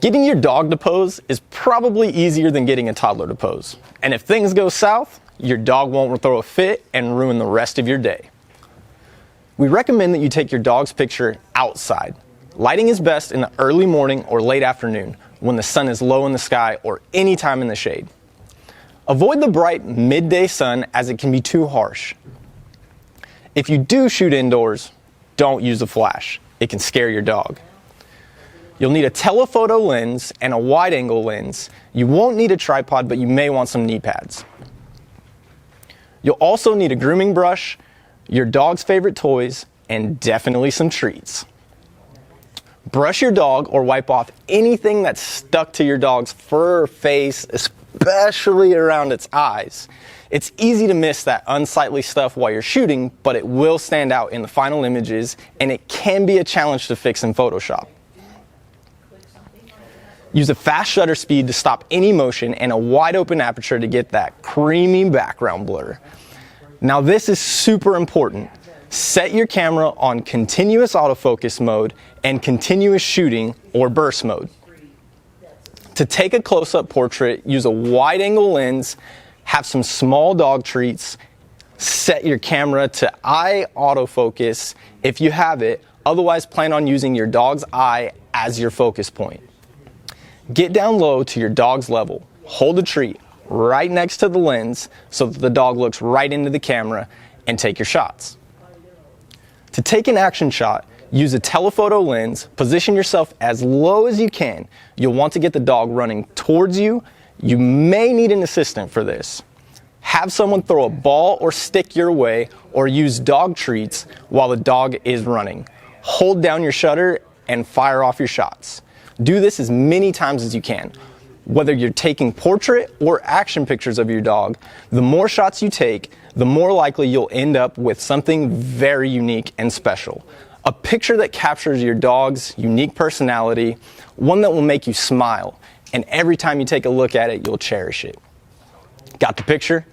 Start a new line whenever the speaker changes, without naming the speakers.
Getting your dog to pose is probably easier than getting a toddler to pose. And if things go south, your dog won't throw a fit and ruin the rest of your day. We recommend that you take your dog's picture outside. Lighting is best in the early morning or late afternoon when the sun is low in the sky or any time in the shade. Avoid the bright midday sun as it can be too harsh. If you do shoot indoors, don't use a flash. It can scare your dog. You'll need a telephoto lens and a wide angle lens. You won't need a tripod, but you may want some knee pads. You'll also need a grooming brush, your dog's favorite toys, and definitely some treats. Brush your dog or wipe off anything that's stuck to your dog's fur or face, especially around its eyes. It's easy to miss that unsightly stuff while you're shooting, but it will stand out in the final images, and it can be a challenge to fix in Photoshop. Use a fast shutter speed to stop any motion and a wide open aperture to get that creamy background blur. Now this is super important. Set your camera on continuous autofocus mode and continuous shooting or burst mode. To take a close-up portrait, use a wide angle lens, have some small dog treats, set your camera to eye autofocus if you have it, otherwise plan on using your dog's eye as your focus point. Get down low to your dog's level. Hold a treat right next to the lens so that the dog looks right into the camera and take your shots. To take an action shot, use a telephoto lens, position yourself as low as you can. You'll want to get the dog running towards you. You may need an assistant for this. Have someone throw a ball or stick your way or use dog treats while the dog is running. Hold down your shutter and fire off your shots. Do this as many times as you can. Whether you're taking portrait or action pictures of your dog, the more shots you take, the more likely you'll end up with something very unique and special. A picture that captures your dog's unique personality, one that will make you smile, and every time you take a look at it, you'll cherish it. Got the picture?